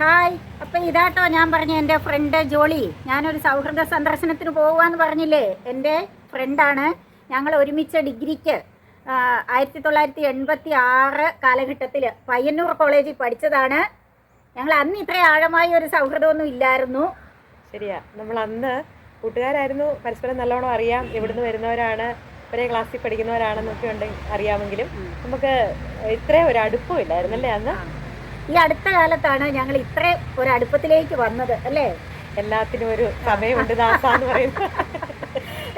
Hi. അപ്പം ഇതാട്ടോ ഞാൻ പറഞ്ഞ എൻ്റെ ഫ്രണ്ട് ജോളി. ഞാനൊരു സൗഹൃദ സന്ദർശനത്തിന് പോകുവാന്ന് പറഞ്ഞില്ലേ, എൻ്റെ ഫ്രണ്ടാണ്. ഞങ്ങൾ ഒരുമിച്ച് ഡിഗ്രിക്ക് 1986 കാലഘട്ടത്തിൽ പയ്യന്നൂർ കോളേജിൽ പഠിച്ചതാണ്. ഞങ്ങൾ അന്ന് ഇത്ര ആഴമായ ഒരു സൗഹൃദമൊന്നും ഇല്ലായിരുന്നു. ശരിയാ, നമ്മൾ അന്ന് കൂട്ടുകാരായിരുന്നു, പരസ്പരം നല്ലോണം അറിയാം, എവിടുന്ന് വരുന്നവരാണ്, ഒരേ ക്ലാസ്സിൽ പഠിക്കുന്നവരാണെന്നൊക്കെ ഉണ്ടെങ്കിൽ അറിയാമെങ്കിലും നമുക്ക് ഇത്രയും ഒരു അടുപ്പം ഇല്ലായിരുന്നല്ലേ അന്ന്. ഈ അടുത്ത കാലത്താണ് ഞങ്ങൾ ഇത്ര ഒരു അടുപ്പത്തിലേക്ക് വന്നത് അല്ലേ. എല്ലാത്തിനും ഒരു സമയമുണ്ട് ദാസാന്ന് പറയുന്നത്.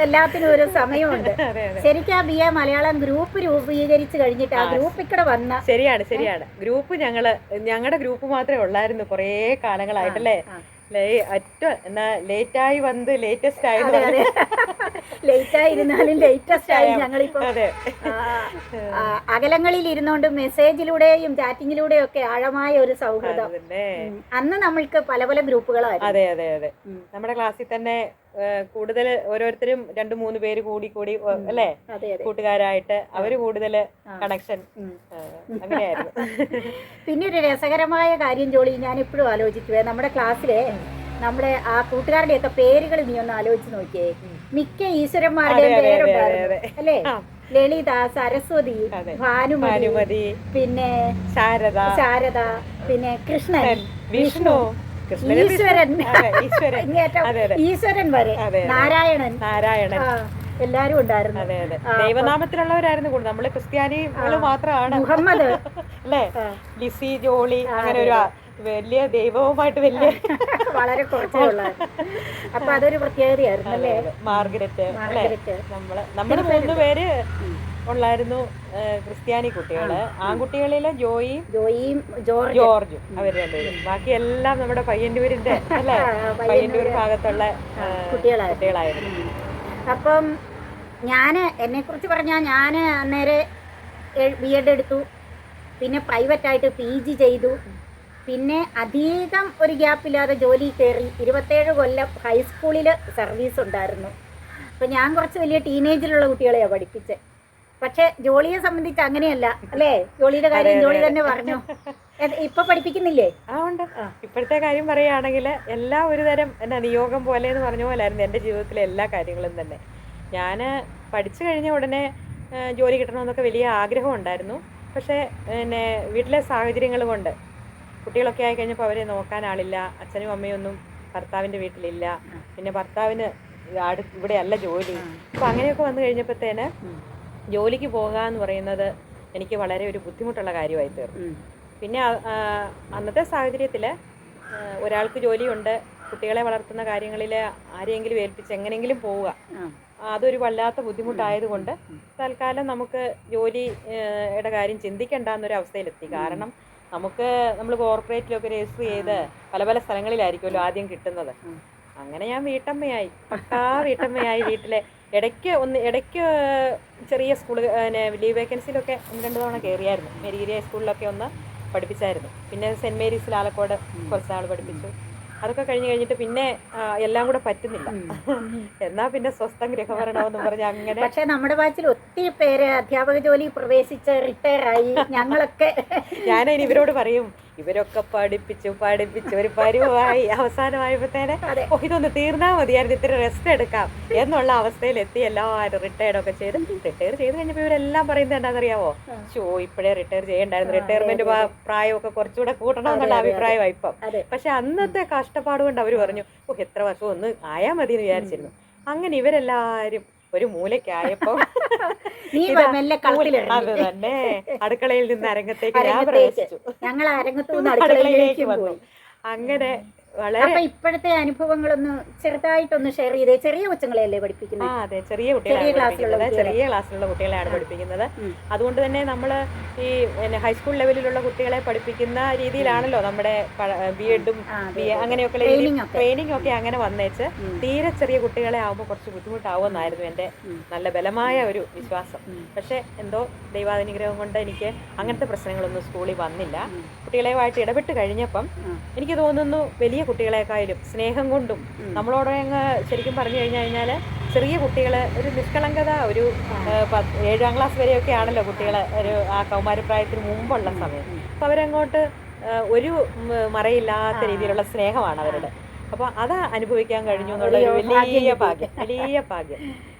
എല്ലാത്തിനും ഒരു സമയമുണ്ട്. ശരിക്കും ആ BA മലയാളം ഗ്രൂപ്പ് രൂപീകരിച്ച് കഴിഞ്ഞിട്ട് ആ ഗ്രൂപ്പിൽ വന്ന ശരിയാണ് ഗ്രൂപ്പ് ഞങ്ങളുടെ ഗ്രൂപ്പ് മാത്രമേ ഉള്ളായിരുന്നു കുറേ കാലങ്ങളായിട്ടല്ലേ. ലേറ്റായി വന്ന് ലേറ്റസ്റ്റ് ആയിരുന്നു. ലേറ്റായിരുന്നാലും ലേറ്റസ്റ്റ് ആയി. ഞങ്ങളിപ്പോ അകലങ്ങളിൽ ഇരുന്നോണ്ട് മെസ്സേജിലൂടെയും ചാറ്റിങ്ങിലൂടെയും ഒക്കെ ആഴമായ ഒരു സൗഹൃദം. അന്ന് നമ്മൾക്ക് പല പല ഗ്രൂപ്പുകളായിരുന്നു. അതെ നമ്മുടെ ക്ലാസ്സിൽ തന്നെ കൂടുതൽ ഓരോരുത്തരും 2-3 പേര് കൂടി അല്ലേ കൂട്ടുകാരായിട്ട് അവര് കൂടുതൽ കണക്ഷൻ അങ്ങനെയായിരുന്നു. പിന്നെ ഒരു രസകരമായ കാര്യം ജോളി, ഞാൻ ഇപ്പോഴും ആലോചിക്കുവേ, നമ്മുടെ ക്ലാസ്സിലെ നമ്മുടെ ആ കൂട്ടുകാരുടെ ഒക്കെ പേരുകൾ നീ ഒന്ന് ആലോചിച്ച് നോക്കിയേ. മിക്ക ഈശ്വരന്മാരുടെയും പേരുണ്ടായിരുന്നു അല്ലേ. ലളിത, സരസ്വതി, ഭാനുമതി, പിന്നെ ശാരദ, പിന്നെ കൃഷ്ണൻ, വിഷ്ണു, ഈശ്വരൻ വരെ, നാരായണൻ എല്ലാരും ഉണ്ടായിരുന്നു. ദൈവനാമത്തിലുള്ളവരായിരുന്നു കൂടുതൽ. നമ്മള് ക്രിസ്ത്യാനികള് മാത്രമാണ്. മുഹമ്മദ് അല്ലേ, ലിസി, ജോളി, അങ്ങനെ ഒരു വലിയ ദൈവവുമായിട്ട് വലിയ വളരെ കുറച്ചേ ഉള്ളായിരുന്നു. അപ്പൊ അതൊരു പ്രത്യേകതയായിരുന്നു അല്ലേ. മാർഗരറ്റ്, നമ്മള് 3 പേര് ഉള്ളായിരുന്നു ക്രിസ്ത്യാനി കുട്ടികള്. ആൺകുട്ടികളില് ജോയിയും ജോർജും അവര് 2 പേരും. ബാക്കി എല്ലാം നമ്മുടെ പയ്യന്നൂരിന്റെ അല്ലേ, പയ്യന്നൂർ ഭാഗത്തുള്ള കുട്ടികളായിരുന്നു. അപ്പം എന്നെ കുറിച്ച് പറഞ്ഞാൽ ഞാൻ അന്നേരം B.Ed എടുത്തു, പിന്നെ പ്രൈവറ്റായിട്ട് PG ചെയ്തു, പിന്നെ അധികം ഒരു ഗ്യാപ്പില്ലാതെ ജോലി കയറി. 27 കൊല്ലം ഹൈസ്കൂളിൽ സർവീസ് ഉണ്ടായിരുന്നു. അപ്പം ഞാൻ കുറച്ച് വലിയ ടീനേജിലുള്ള കുട്ടികളെയാണ് പഠിപ്പിച്ചത്. പക്ഷെ ജോലിയെ സംബന്ധിച്ച് അങ്ങനെയല്ല അല്ലേ. ജോലിയുടെ കാര്യം ജോലി തന്നെ പറഞ്ഞു. ഇപ്പൊ പഠിപ്പിക്കുന്നില്ലേ? ഉണ്ട്. ഇപ്പോഴത്തെ കാര്യം പറയുകയാണെങ്കിൽ എല്ലാം ഒരു തരം നിയോഗം പോലെ എന്ന് പറഞ്ഞ പോലായിരുന്നു എൻ്റെ ജീവിതത്തിലെ എല്ലാ കാര്യങ്ങളും തന്നെ. ഞാൻ പഠിച്ചു കഴിഞ്ഞ ഉടനെ ജോലി കിട്ടണമെന്നൊക്കെ വലിയ ആഗ്രഹം ഉണ്ടായിരുന്നു. പക്ഷേ വീട്ടിലെ സാഹചര്യങ്ങൾ കൊണ്ട് കുട്ടികളൊക്കെ ആയി കഴിഞ്ഞപ്പോൾ അവരെ നോക്കാൻ ആളില്ല. അച്ഛനും അമ്മയും ഒന്നും ഭർത്താവിൻ്റെ വീട്ടിലില്ല. പിന്നെ ഭർത്താവിന് ഇവിടെ അല്ല ജോലി. അപ്പം അങ്ങനെയൊക്കെ വന്നു കഴിഞ്ഞപ്പോഴത്തേന് ജോലിക്ക് പോകുക എന്ന് പറയുന്നത് എനിക്ക് വളരെ ഒരു ബുദ്ധിമുട്ടുള്ള കാര്യമായി തീർന്നു. പിന്നെ അന്നത്തെ സാഹചര്യത്തിൽ ഒരാൾക്ക് ജോലിയുണ്ട്, കുട്ടികളെ വളർത്തുന്ന കാര്യങ്ങളിൽ ആരെയെങ്കിലും ഏൽപ്പിച്ച് എങ്ങനെയെങ്കിലും പോവുക, അതൊരു വല്ലാത്ത ബുദ്ധിമുട്ടായതുകൊണ്ട് തൽക്കാലം നമുക്ക് ജോലിയുടെ കാര്യം ചിന്തിക്കേണ്ടെന്നൊരു അവസ്ഥയിലെത്തി. കാരണം നമ്മൾ കോർപ്പറേറ്റിലൊക്കെ രജിസ്റ്റർ ചെയ്ത് പല പല സ്ഥലങ്ങളിലായിരിക്കുമല്ലോ ആദ്യം കിട്ടുന്നത്. അങ്ങനെ ഞാൻ വീട്ടമ്മയായി വീട്ടിലെ ഇടയ്ക്ക് ചെറിയ സ്കൂൾ ലീവ് വേക്കൻസിയിലൊക്കെ 1-2 തവണ കയറിയായിരുന്നു. മെരീരിയ സ്കൂളിലൊക്കെ ഒന്ന് പഠിപ്പിച്ചായിരുന്നു. പിന്നെ സെൻറ്റ് മേരീസിൽ ആലക്കോട് കുറച്ച് നാൾ പഠിപ്പിച്ചു. അതൊക്കെ കഴിഞ്ഞിട്ട് പിന്നെ എല്ലാം കൂടെ പറ്റുന്നില്ല. എന്നാ പിന്നെ സ്വസ്ഥം ഗൃഹഭരണമെന്ന് പറഞ്ഞ് അങ്ങനെ. പക്ഷെ നമ്മുടെ ബാച്ചിൽ ഒത്തിരി പേര് അധ്യാപക ജോലി പ്രവേശിച്ച് റിട്ടയർ ആയി. ഞങ്ങളൊക്കെ ഞാനതിന് ഇവരോട് പറയും, ഇവരൊക്കെ പഠിപ്പിച്ചു ഒരു പരുവമായി അവസാനമായപ്പോഴത്തേനെ ഇതൊന്ന് തീർന്നാൽ മതിയായിരുന്നു, ഇത്തിരി റെസ്റ്റ് എടുക്കാം എന്നുള്ള അവസ്ഥയിലെത്തി. എല്ലാവരും റിട്ടയർഡൊക്കെ റിട്ടയർ ചെയ്ത് കഴിഞ്ഞപ്പോൾ ഇവരെല്ലാം പറയുന്നത് എന്താണെന്നറിയാവോ, ഇപ്പോഴേ റിട്ടയർ ചെയ്യണ്ടായിരുന്നു, റിട്ടയർമെന്റ് പ്രായമൊക്കെ കുറച്ചുകൂടെ കൂട്ടണം എന്നുള്ള അഭിപ്രായമായി ഇപ്പം. പക്ഷെ അന്നത്തെ കഷ്ടപ്പാട് കൊണ്ട് അവർ പറഞ്ഞു എത്ര വർഷം ഒന്ന് ആയാൽ മതി എന്ന് വിചാരിച്ചിരുന്നു. അങ്ങനെ ഇവരെല്ലാരും ഒരു മൂലയ്ക്കായപ്പോ അത് തന്നെ അടുക്കളയിൽ നിന്ന് അരങ്ങത്തേക്ക് ഞാൻ പ്രവേശിച്ചു. ഞങ്ങൾ അടുക്കളയിലേക്ക് വന്നു. അങ്ങനെ വളരെ ഇപ്പോഴത്തെ അനുഭവങ്ങളൊന്ന് ചെറുതായിട്ടൊന്ന് ഷെയർ ചെയ്തേ. ചെറിയ കൊച്ചുങ്ങളെയല്ലേ പഠിപ്പിക്കുന്നത്? അതെ, ചെറിയ ക്ലാസ്സിലുള്ള കുട്ടികളെയാണ് പഠിപ്പിക്കുന്നത്. അതുകൊണ്ട് തന്നെ നമ്മൾ ഈ ഹൈസ്കൂൾ ലെവലിലുള്ള കുട്ടികളെ പഠിപ്പിക്കുന്ന രീതിയിലാണല്ലോ നമ്മുടെ B.Ed-ഉം അങ്ങനെയൊക്കെ ട്രെയിനിങ് ഒക്കെ അങ്ങനെ വന്നേച്ച് തീരെ ചെറിയ കുട്ടികളെ ആവുമ്പോൾ കുറച്ച് ബുദ്ധിമുട്ടാവുമെന്നായിരുന്നു എൻ്റെ നല്ല ബലമായ ഒരു വിശ്വാസം. പക്ഷെ എന്തോ ദൈവാനുഗ്രഹം കൊണ്ട് എനിക്ക് അങ്ങനത്തെ പ്രശ്നങ്ങളൊന്നും സ്കൂളിൽ വന്നില്ല. കുട്ടികളെയുമായിട്ട് ഇടപെട്ട് കഴിഞ്ഞപ്പം എനിക്ക് തോന്നുന്നു വലിയ കുട്ടികളെക്കായാലും സ്നേഹം കൊണ്ടും നമ്മളോട് അങ്ങ് ശരിക്കും പറഞ്ഞു കഴിഞ്ഞാൽ ചെറിയ കുട്ടികള് ഒരു നിഷ്കളങ്കത, ഒരു 7ാം ക്ലാസ് വരെയൊക്കെ ആണല്ലോ കുട്ടികള് ഒരു ആ കൗമാരപ്രായത്തിന് മുമ്പുള്ള സമയം. അപ്പൊ അവരങ്ങോട്ട് ഒരു മറയില്ലാത്ത രീതിയിലുള്ള സ്നേഹമാണ് അവരുടെ. അപ്പോൾ അത് അനുഭവിക്കാൻ കഴിഞ്ഞു എന്നുള്ള വലിയ ഭാഗ്യം, വലിയ ഭാഗ്യം.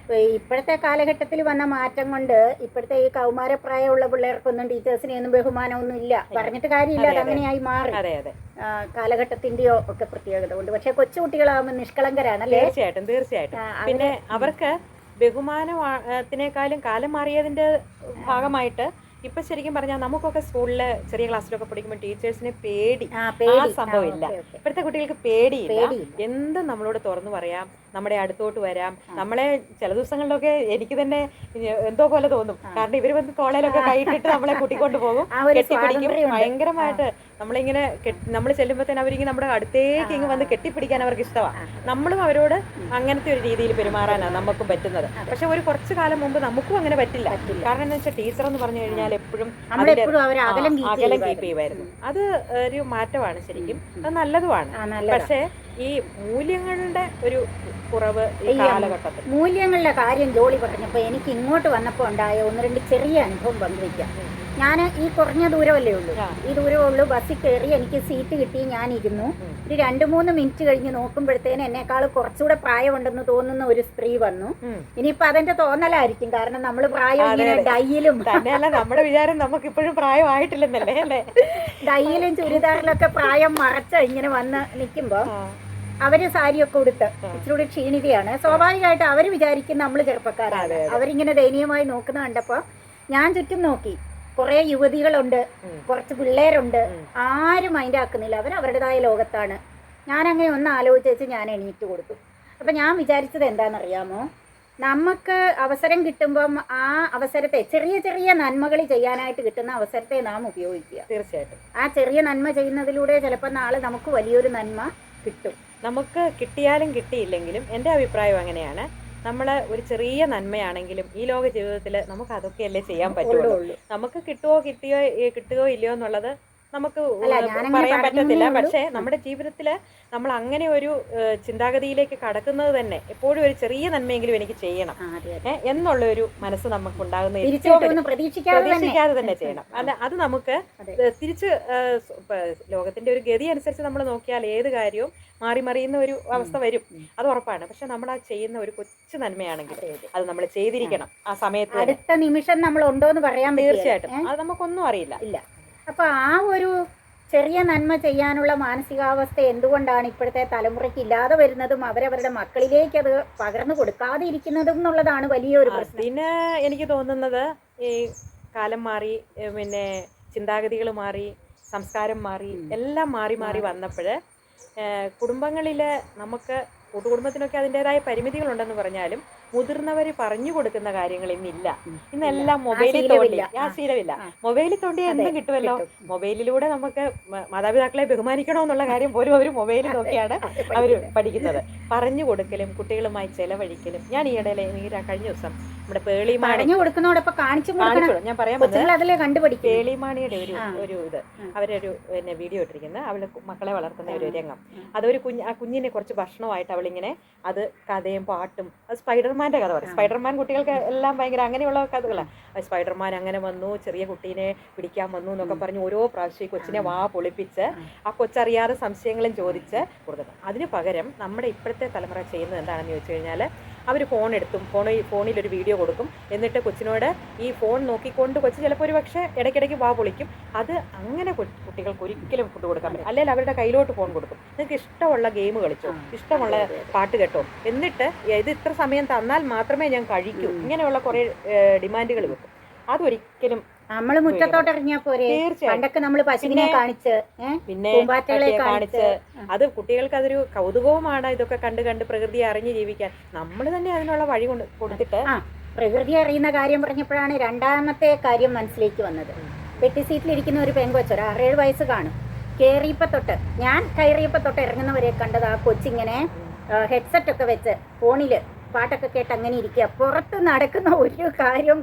ഇപ്പോഴത്തെ കാലഘട്ടത്തിൽ വന്ന മാറ്റം കൊണ്ട് ഇപ്പോഴത്തെ ഈ കൗമാരപ്രായമുള്ള പിള്ളേർക്കൊന്നും ടീച്ചേഴ്സിനെ ഒന്നും ബഹുമാനമൊന്നും ഇല്ല, പറഞ്ഞിട്ട് കാര്യമില്ല, അത് അങ്ങനെയായി മാറി. അതെ അതെ, കാലഘട്ടത്തിന്റെയോ ഒക്കെ പ്രത്യേകത കൊണ്ട്. പക്ഷെ കൊച്ചുകുട്ടികളാകുമ്പോൾ നിഷ്കളങ്കരാണല്ലേ? തീർച്ചയായിട്ടും തീർച്ചയായിട്ടും. പിന്നെ അവർക്ക് ബഹുമാനത്തിനേക്കാളും കാലം മാറിയതിന്റെ ഭാഗമായിട്ട് ഇപ്പൊ ശരിക്കും പറഞ്ഞാൽ നമുക്കൊക്കെ സ്കൂളില് ചെറിയ ക്ലാസ്സിലൊക്കെ പഠിക്കുമ്പോൾ ടീച്ചേഴ്സിനെ പേടി, ആ സംഭവം ഇല്ല. ഇപ്പോഴത്തെ കുട്ടികൾക്ക് പേടിയില്ല, എന്തും നമ്മളോട് തുറന്നു പറയാം, നമ്മുടെ അടുത്തോട്ട് വരാം. നമ്മളെ ചില ദിവസങ്ങളിലൊക്കെ എനിക്ക് തന്നെ എന്തോ പോലെ തോന്നും, കാരണം ഇവര് വന്ന് കോളേജിലൊക്കെ കൈയിട്ടിട്ട് നമ്മളെ കൂട്ടിക്കൊണ്ട് പോകും, കെട്ടിപ്പിടിക്കും. ഭയങ്കരമായിട്ട് നമ്മളിങ്ങനെ നമ്മൾ ചെല്ലുമ്പോൾ തന്നെ അവരിങ്ങനെ നമ്മുടെ അടുത്തേക്ക് ഇങ്ങ് വന്ന് കെട്ടിപ്പിടിക്കാൻ അവർക്ക് ഇഷ്ടമാണ്. നമ്മളും അവരോട് അങ്ങനത്തെ ഒരു രീതിയിൽ പെരുമാറാനാണ് നമുക്കും പറ്റുന്നത്. പക്ഷെ ഒരു കുറച്ചു കാലം മുമ്പ് നമുക്കും അങ്ങനെ പറ്റില്ല. കാരണം എന്താ വെച്ചാൽ ടീച്ചർ എന്ന് പറഞ്ഞു കഴിഞ്ഞാൽ എപ്പോഴും അകലം കീപ്പ് ചെയ്യുമായിരുന്നു. അത് ഒരു മാറ്റമാണ് ശരിക്കും, അത് നല്ലതുമാണ്. പക്ഷേ ഈ മൂല്യങ്ങളുടെ ഒരു കുറവ് ഈ കാലഘട്ടത്തിൽ. മൂല്യങ്ങളുടെ കാര്യം ജോളി പറഞ്ഞപ്പോൾ എനിക്ക് ഇങ്ങോട്ട് വന്നപ്പോൾ ഉണ്ടായ ഒന്ന് രണ്ട് ചെറിയ അനുഭവം പങ്കുവയ്ക്കാം. ഞാൻ ഈ കുറഞ്ഞ ദൂരമല്ലേ ഉള്ളൂ, ഈ ദൂരമേ ഉള്ളൂ. ബസ്സിൽ കയറി എനിക്ക് സീറ്റ് കിട്ടി, ഞാൻ ഇരുന്നു. ഒരു 2-3 മിനിറ്റ് കഴിഞ്ഞ് നോക്കുമ്പോഴത്തേന് എന്നെക്കാൾ കുറച്ചുകൂടെ പ്രായമുണ്ടെന്ന് തോന്നുന്ന ഒരു സ്ത്രീ വന്നു. ഇനിയിപ്പോ അതെന്റെ തോന്നലായിരിക്കും, കാരണം നമ്മൾ പ്രായം ഇങ്ങനെ ഡൈയിലും നമ്മുടെ വിചാരം നമുക്ക് ഇപ്പോഴും പ്രായമായിട്ടില്ലെന്നല്ലേ അല്ലേ, ഡൈയിലും ചുരിദാറിലൊക്കെ പ്രായം മറച്ച ഇങ്ങനെ വന്ന് നിൽക്കുമ്പോ അവര് സാരിയൊക്കെ ഉടുത്ത് ഇച്ചിരി ക്ഷീണിതയാണ്. സ്വാഭാവികമായിട്ട് അവര് വിചാരിക്കും നമ്മൾ ചെറുപ്പക്കാരാണ്. അവരിങ്ങനെ ദയനീയമായി നോക്കുന്ന കണ്ടപ്പോ ഞാൻ ചുറ്റും നോക്കി, കുറെ യുവതികളുണ്ട്, കുറച്ച് പിള്ളേരുണ്ട്, ആരും മൈൻഡ് ആക്കുന്നില്ല, അവർ അവരുടേതായ ലോകത്താണ്. ഞാനങ്ങനെ ഒന്ന് ആലോചിച്ച് ഞാൻ എണീറ്റ് കൊടുത്തു. അപ്പം ഞാൻ വിചാരിച്ചത് എന്താണെന്നറിയാമോ, നമുക്ക് അവസരം കിട്ടുമ്പം ആ അവസരത്തെ ചെറിയ ചെറിയ നന്മകൾ ചെയ്യാനായിട്ട് കിട്ടുന്ന അവസരത്തെ നാം ഉപയോഗിക്കുക. തീർച്ചയായിട്ടും ആ ചെറിയ നന്മ ചെയ്യുന്നതിലൂടെ ചിലപ്പോൾ നാളെ നമുക്ക് വലിയൊരു നന്മ കിട്ടും. നമുക്ക് കിട്ടിയാലും കിട്ടിയില്ലെങ്കിലും എൻ്റെ അഭിപ്രായം അങ്ങനെയാണ്. നമ്മൾ ഒരു ചെറിയ നന്മയാണെങ്കിലും ഈ ലോക ജീവിതത്തിൽ നമുക്ക് അതൊക്കെയല്ലേ ചെയ്യാൻ പറ്റുള്ളൂ. നമുക്ക് കിട്ടുകയോ ഇല്ലയോ എന്നുള്ളത് നമുക്ക് പറയാൻ പറ്റത്തില്ല. പക്ഷേ നമ്മുടെ ജീവിതത്തിൽ നമ്മൾ അങ്ങനെ ഒരു ചിന്താഗതിയിലേക്ക് കടക്കുന്നത് തന്നെ എപ്പോഴും ഒരു ചെറിയ നന്മയെങ്കിലും എനിക്ക് ചെയ്യണം എന്നുള്ള ഒരു മനസ്സ് നമുക്ക് ഉണ്ടാകുന്ന പ്രതീക്ഷിക്കാതെ തന്നെ ചെയ്യണം. അല്ല, അത് നമുക്ക് തിരിച്ച് ലോകത്തിന്റെ ഒരു ഗതി അനുസരിച്ച് നമ്മൾ നോക്കിയാൽ ഏത് കാര്യവും മാറി മറിയുന്ന ഒരു അവസ്ഥ വരും, അത് ഉറപ്പാണ്. പക്ഷെ നമ്മൾ ആ ചെയ്യുന്ന ഒരു കൊച്ചു നന്മയാണെങ്കിൽ അത് നമ്മൾ ചെയ്തിരിക്കണം ആ സമയത്ത്. അടുത്ത നിമിഷം നമ്മൾ ഉണ്ടോ എന്ന് പറയാൻ തീർച്ചയായിട്ടും അത് നമുക്കൊന്നും അറിയില്ല. ഇല്ല. അപ്പൊ ആ ഒരു ചെറിയ നന്മ ചെയ്യാനുള്ള മാനസികാവസ്ഥ എന്തുകൊണ്ടാണ് ഇപ്പോഴത്തെ തലമുറയ്ക്ക് ഇല്ലാതെ വരുന്നതും അവരവരുടെ മക്കളിലേക്ക് അത് പകർന്നു കൊടുക്കാതെ ഇരിക്കുന്നതും എന്നുള്ളതാണ് വലിയൊരു പ്രശ്നം. പിന്നെ എനിക്ക് തോന്നുന്നത് ഈ കാലം മാറി, പിന്നെ ചിന്താഗതികൾ മാറി, സംസ്കാരം മാറി, എല്ലാം മാറി മാറി വന്നപ്പോൾ കുടുംബങ്ങളിൽ നമുക്ക് കൂട്ടുകുടുംബത്തിനൊക്കെ അതിൻ്റെതായ പരിമിതികളുണ്ടെന്ന് പറഞ്ഞാലും മുതിർന്നവർ പറഞ്ഞു കൊടുക്കുന്ന കാര്യങ്ങൾ ഇന്നില്ല. ഇന്നെല്ലാം മൊബൈലിൽ തോണ്ടി, ആ ശീലമില്ല. മൊബൈലിൽ തോണ്ടി എന്തും കിട്ടുമല്ലോ. മൊബൈലിലൂടെ നമുക്ക് മാതാപിതാക്കളെ ബഹുമാനിക്കണമെന്നുള്ള കാര്യം പോലും അവർ മൊബൈലിൽ നോക്കിയാണ് അവർ പഠിക്കുന്നത്. പറഞ്ഞു കൊടുക്കലും കുട്ടികളുമായി ചെലവഴിക്കലും. ഞാൻ ഈ ഇടയിലെ കഴിഞ്ഞ ദിവസം നമ്മുടെ പേളിമാണി ഞാൻ പറയാൻ പേളിമാണിയുടെ ഒരു ഇത് അവരൊരു പിന്നെ വീഡിയോ ഇട്ടിരിക്കുന്നത്, അവള് മക്കളെ വളർത്തുന്ന ഒരു രംഗം. അതൊരു ആ കുഞ്ഞിനെ കുറച്ച് ഭക്ഷണമായിട്ട് അവളിങ്ങനെ അത് കഥയും പാട്ടും, അത് സ്പൈഡർമാൻ്റെ കഥ പറയും. സ്പൈഡർമാൻ കുട്ടികൾക്ക് എല്ലാം ഭയങ്കര അങ്ങനെയുള്ള കഥകളാണ്. സ്പൈഡർമാൻ അങ്ങനെ വന്നു, ചെറിയ കുട്ടീനെ പിടിക്കാൻ വന്നു എന്നൊക്കെ പറഞ്ഞ് ഓരോ പ്രാവശ്യം ഈ കൊച്ചിനെ വാ പൊളിപ്പിച്ച് ആ കൊച്ചറിയാതെ സംശയങ്ങളും ചോദിച്ച് കൊടുക്കണം. അതിന് പകരം നമ്മുടെ ഇപ്പോഴത്തെ തലമുറ ചെയ്യുന്നത് എന്താണെന്ന് ചോദിച്ചു കഴിഞ്ഞാൽ, അവർ ഫോൺ എടുത്തും ഫോണിലൊരു വീഡിയോ കൊടുക്കും. എന്നിട്ട് കൊച്ചിനോട് ഈ ഫോൺ നോക്കിക്കൊണ്ട് കൊച്ചു ചിലപ്പോൾ ഒരു പക്ഷേ ഇടയ്ക്കിടയ്ക്ക് വാ പൊളിക്കും. അത് അങ്ങനെ കുട്ടികൾക്ക് ഒരിക്കലും ഫുഡ് കൊടുക്കാൻ പറ്റും. അല്ലെങ്കിൽ അവരുടെ കയ്യിലോട്ട് ഫോൺ കൊടുക്കും. നിങ്ങൾക്ക് ഇഷ്ടമുള്ള ഗെയിം കളിച്ചോ, ഇഷ്ടമുള്ള പാട്ട് കേട്ടോ, എന്നിട്ട് ഇത് ഇത്ര സമയം തന്നാൽ മാത്രമേ ഞാൻ കഴിക്കൂ, ഇങ്ങനെയുള്ള കുറേ ഡിമാൻഡുകൾ വെക്കും. അതൊരിക്കലും നമ്മള് മുറ്റത്തോട്ട് ഇറങ്ങിയാ പോരെ. പണ്ടൊക്കെ നമ്മള് പശുവിനെ കാണിച്ച് പിന്നെ കാണിച്ച് അത് കുട്ടികൾക്ക് അതൊരു കൗതുകവുമാണ്. ഇതൊക്കെ കണ്ട് കണ്ട് പ്രകൃതിയെ അറിഞ്ഞ് ജീവിക്കാൻ നമ്മൾ തന്നെ അതിനുള്ള വഴി കൊടുത്തിട്ട്. പ്രകൃതി അറിയുന്ന കാര്യം പറഞ്ഞപ്പോഴാണ് രണ്ടാമത്തെ കാര്യം മനസ്സിലേക്ക് വന്നത്. പെട്ടി സീറ്റിലിരിക്കുന്ന ഒരു പെങ്കൊച്ച്, ഒരു 6-7 വയസ്സ് കാണും. ഞാൻ കയറിയപ്പോ തൊട്ട് ഇറങ്ങുന്നവരെ കണ്ടത് ആ കൊച്ചിങ്ങനെ ഹെഡ്സെറ്റ് ഒക്കെ വെച്ച് ഫോണില് പാട്ടൊക്കെ കേട്ട് അങ്ങനെ ഇരിക്കുക. പുറത്ത് നടക്കുന്ന ഒരു കാര്യവും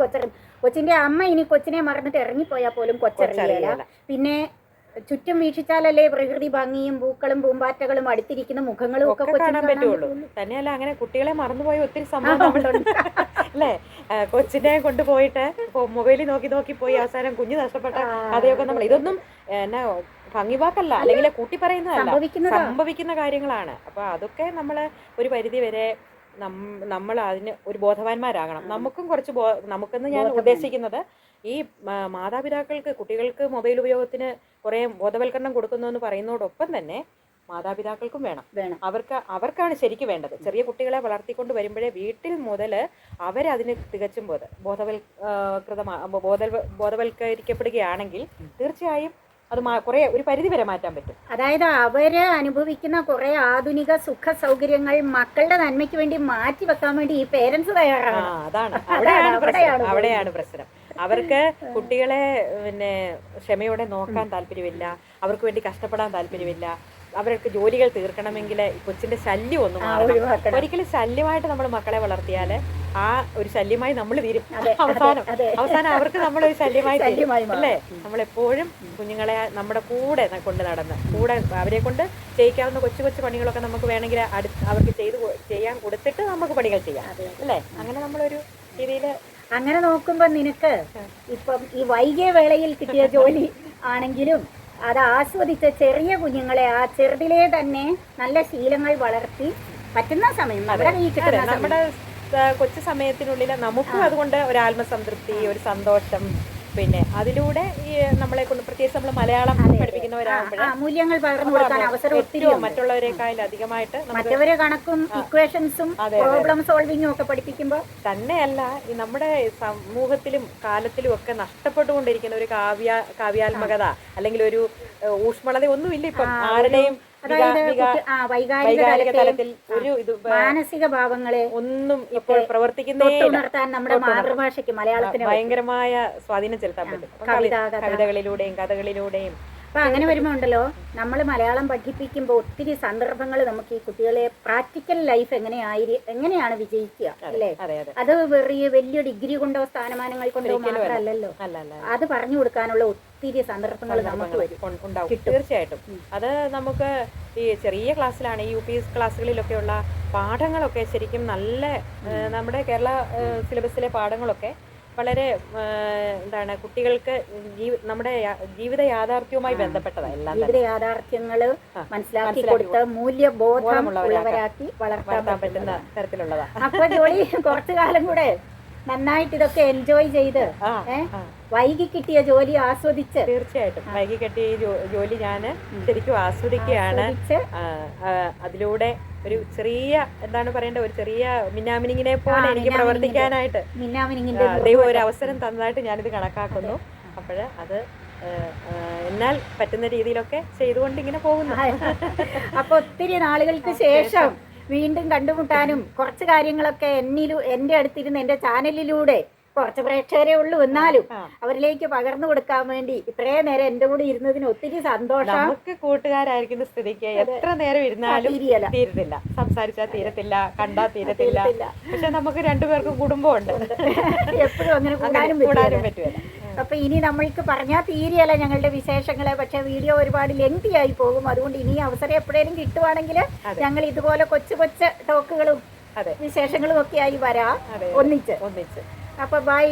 കൊച്ചിന്റെ അമ്മ ഇനി കൊച്ചിനെ മറന്നിട്ട് ഇറങ്ങിപ്പോയാൽ പോലും കൊച്ചറിയില്ല. പിന്നെ ചുറ്റും വീക്ഷിച്ചാലല്ലേ പ്രകൃതി ഭംഗിയും പൂക്കളും പൂമ്പാറ്റകളും അടുത്തിരിക്കുന്ന മുഖങ്ങളും ഒക്കെ കാണാൻ പറ്റുള്ളൂ. തന്നെയല്ല, അങ്ങനെ കുട്ടികളെ മറന്നുപോയ ഒത്തിരി സംഭവങ്ങളുണ്ട് അല്ലേ. കൊച്ചിനെ കൊണ്ടുപോയിട്ട് മൊബൈലിൽ നോക്കി പോയി അവസാനം കുഞ്ഞ് നഷ്ടപ്പെട്ട കഥയൊക്കെ നമ്മൾ. ഇതൊന്നും എന്നാ ഭംഗിവാക്കല്ല, അല്ലെങ്കിൽ കൂട്ടി പറയുന്നതല്ല, സംഭവിക്കുന്നതാ. സംഭവിക്കുന്ന കാര്യങ്ങളാണ്. അപ്പോൾ അതൊക്കെ നമ്മൾ ഒരു പരിധി വരെ നമ്മൾ അതിന് ഒരു ബോധവാന്മാരാകണം. നമുക്കും കുറച്ച് നമുക്കെന്ന് ഞാൻ ഉദ്ദേശിക്കുന്നത് ഈ മാതാപിതാക്കൾക്ക് കുട്ടികൾക്ക് മൊബൈൽ ഉപയോഗത്തിന് കുറേ ബോധവൽക്കരണം കൊടുക്കുന്നു എന്ന് പറയുന്നതോടൊപ്പം തന്നെ മാതാപിതാക്കൾക്കും വേണം. അവർക്കാണ് ശരിക്കും വേണ്ടത്. ചെറിയ കുട്ടികളെ വളർത്തിക്കൊണ്ട് വരുമ്പോഴേ വീട്ടിൽ മുതൽ അവരതിന് തികച്ചും ബോധവൽക്കരിക്കപ്പെടുകയാണെങ്കിൽ തീർച്ചയായും അത് കുറേ ഒരു പരിധി വരെ മാറ്റാൻ പറ്റും. അതായത് അവര് അനുഭവിക്കുന്ന കുറെ ആധുനിക സുഖ സൗകര്യങ്ങൾ മക്കളുടെ നന്മയ്ക്ക് വേണ്ടി മാറ്റി വെക്കാൻ വേണ്ടി ഈ പേരൻസ് തയ്യാറാണ്. അതാണ് അവിടെയാണ് പ്രശ്നം. അവർക്ക് കുട്ടികളെ പിന്നെ ക്ഷമയോടെ നോക്കാൻ താല്പര്യമില്ല, അവർക്ക് വേണ്ടി കഷ്ടപ്പെടാൻ താല്പര്യമില്ല. അവർക്ക് ജോലികൾ തീർക്കണമെങ്കിൽ കൊച്ചിന്റെ ശല്യം ഒന്നും മാറണം. ഒരിക്കലും ശല്യമായിട്ട് നമ്മൾ മക്കളെ വളർത്തിയാൽ ആ ഒരു ശല്യമായി നമ്മൾ തീരും. അവസാനം അവർക്ക് നമ്മളൊരു ശല്യമായി തീരും അല്ലേ? നമ്മളെപ്പോഴും കുഞ്ഞുങ്ങളെ നമ്മുടെ കൂടെ കൊണ്ട് നടന്ന് അവരെ കൊണ്ട് ചെയ്യിക്കാവുന്ന കൊച്ചു കൊച്ചു പണികളൊക്കെ നമുക്ക് വേണമെങ്കിൽ അവർക്ക് ചെയ്യാൻ കൊടുത്തിട്ട് നമുക്ക് പണികൾ ചെയ്യാം അല്ലേ? അങ്ങനെ നമ്മളൊരു രീതിയിൽ അങ്ങനെ നോക്കുമ്പോ നിനക്ക് ഇപ്പം ഈ വൈകിയ വേളയിൽ കിട്ടിയ ജോലി ആണെങ്കിലും അത് ആസ്വദിച്ച ചെറിയ കുഞ്ഞുങ്ങളെ ആ ചെറുതിലേ തന്നെ നല്ല ശീലങ്ങൾ വളർത്തി പറ്റുന്ന സമയം നമ്മുടെ കൊച്ചു സമയത്തിനുള്ളിൽ നമുക്കും അതുകൊണ്ട് ഒരു ആത്മസംതൃപ്തി, ഒരു സന്തോഷം, പിന്നെ അതിലൂടെ ഈ നമ്മളെ കൊണ്ട് പ്രത്യേകിച്ച് നമ്മൾ മലയാളം പഠിപ്പിക്കുന്നവരാകുമ്പോഴേ മൂല്യങ്ങൾ പകർന്നു കൊടുക്കാൻ അവസരം ഒത്തിരി മറ്റുള്ളവരെക്കാൾ അധികമായിട്ട് മറ്റവരെ കണക്കും ഇക്വേഷൻസും പ്രോബ്ലം സോൾവിങ്ങും ഒക്കെ പഠിപ്പിക്കുമ്പോൾ തന്നെയല്ല ഈ നമ്മുടെ സമൂഹത്തിലും കാലത്തിലും ഒക്കെ നഷ്ടപ്പെട്ടുകൊണ്ടിരിക്കുന്ന ഒരു കാവ്യാത്മകത അല്ലെങ്കിൽ ഒരു ഊഷ്മളത ഒന്നുമില്ല ഇപ്പം ആരുടെയും. വൈകാരിക തലത്തിൽ ഒരു മാനസിക ഭാവങ്ങളെ ഒന്നും ഇപ്പോൾ പ്രവർത്തിക്കുന്നേ നമ്മുടെ മാതൃഭാഷയ്ക്ക് മലയാളത്തിന് ഭയങ്കരമായ സ്വാധീനം ചെലുത്താൻ പറ്റും കവിതകളിലൂടെയും കഥകളിലൂടെയും. അപ്പൊ അങ്ങനെ വരുമ്പോ ഉണ്ടല്ലോ നമ്മൾ മലയാളം പഠിപ്പിക്കുമ്പോൾ ഒത്തിരി സന്ദർഭങ്ങൾ നമുക്ക് ഈ കുട്ടികളെ പ്രാക്ടിക്കൽ ലൈഫ് എങ്ങനെയാണ് വിജയിക്കുക അല്ലേ? അത് വലിയ ഡിഗ്രി കൊണ്ടോ സ്ഥാനമാനങ്ങൾ കൊണ്ടോ മാത്രമല്ലല്ലോ, അത് പറഞ്ഞു കൊടുക്കാനുള്ള ഒത്തിരി സന്ദർഭങ്ങൾ നമുക്ക് ഉണ്ടാവും. തീർച്ചയായിട്ടും അത് നമുക്ക് ഈ ചെറിയ ക്ലാസ്സിലാണ് ഈ UP ക്ലാസ്സുകളിലൊക്കെയുള്ള പാഠങ്ങളൊക്കെ ശരിക്കും നല്ല നമ്മുടെ കേരള സിലബസിലെ പാഠങ്ങളൊക്കെ വളരെ എന്താണ് കുട്ടികൾക്ക് നമ്മുടെ ജീവിത യാഥാർത്ഥ്യവുമായി ബന്ധപ്പെട്ടതാണ്. എല്ലാം ജീവിത യാഥാർത്ഥ്യങ്ങള് മനസ്സിലാക്കി കൊടുത്ത് മൂല്യബോധമുള്ളവരാക്കി വളർത്താൻ പറ്റുന്ന തരത്തിലുള്ളതാണ്. അപ്പൊ ജോലി കുറച്ചു കാലം കൂടെ നന്നായിട്ട് ഇതൊക്കെ എൻജോയ് ചെയ്ത് വൈകി കിട്ടിയ ജോലി ആസ്വദിച്ച്. തീർച്ചയായിട്ടും വൈകി കിട്ടിയ ജോലി ഞാൻ ശരിക്കും ആസ്വദിക്കുകയാണ്. അതിലൂടെ ഒരു ചെറിയ എന്താണ് പറയേണ്ട ഒരു ചെറിയ മിന്നാമിനിങ്ങിനെ പോലെ എനിക്ക് പ്രവർത്തിക്കാനായിട്ട് ദൈവം ഒരു അവസരം തന്നതായിട്ട് ഞാനിത് കണക്കാക്കുന്നു. അപ്പോൾ അത് എന്നാൽ പറ്റുന്ന രീതിയിലൊക്കെ ചെയ്തുകൊണ്ട് ഇങ്ങനെ പോകുന്നു. അപ്പൊ ഒത്തിരി നാളുകൾക്ക് ശേഷം വീണ്ടും കണ്ടുമുട്ടാനും കുറച്ച് കാര്യങ്ങളൊക്കെ എൻ്റെ അടുത്തിരുന്ന് എൻ്റെ ചാനലിലൂടെ കുറച്ച് പ്രേക്ഷകരെ ഉള്ളൂ, എന്നാലും അവരിലേക്ക് പകർന്നു കൊടുക്കാൻ വേണ്ടി ഇത്രയും നേരം എന്റെ കൂടെ ഇരുന്നതിന് ഒത്തിരി സന്തോഷം. നമുക്ക് കൂട്ടുകാരായിരിക്കുന്ന സ്ഥിതിക്ക് എത്ര നേരം ഇരുന്നാലും തീരത്തില്ല, സംസാരിച്ചാൽ തീരത്തില്ല, കണ്ടാ തീരത്തില്ല. പക്ഷെ നമുക്ക് രണ്ടുപേർക്കും കുടുംബമുണ്ട്, എപ്പോഴും അങ്ങനെ കൂടാനും പറ്റുമല്ല. അപ്പൊ ഇനി നമ്മൾക്ക് പറഞ്ഞാൽ തീരെയല്ല ഞങ്ങളുടെ വിശേഷങ്ങളെ. പക്ഷെ വീഡിയോ ഒരുപാട് ലെങ്തി ആയി പോകും. അതുകൊണ്ട് ഇനി അവസരം എപ്പോഴേലും കിട്ടുവാണെങ്കിൽ ഞങ്ങൾ ഇതുപോലെ കൊച്ചു കൊച്ചു ടോക്കുകളും വിശേഷങ്ങളും ഒക്കെ ആയി വരാം ഒന്നിച്ച്. അപ്പൊ ബൈ.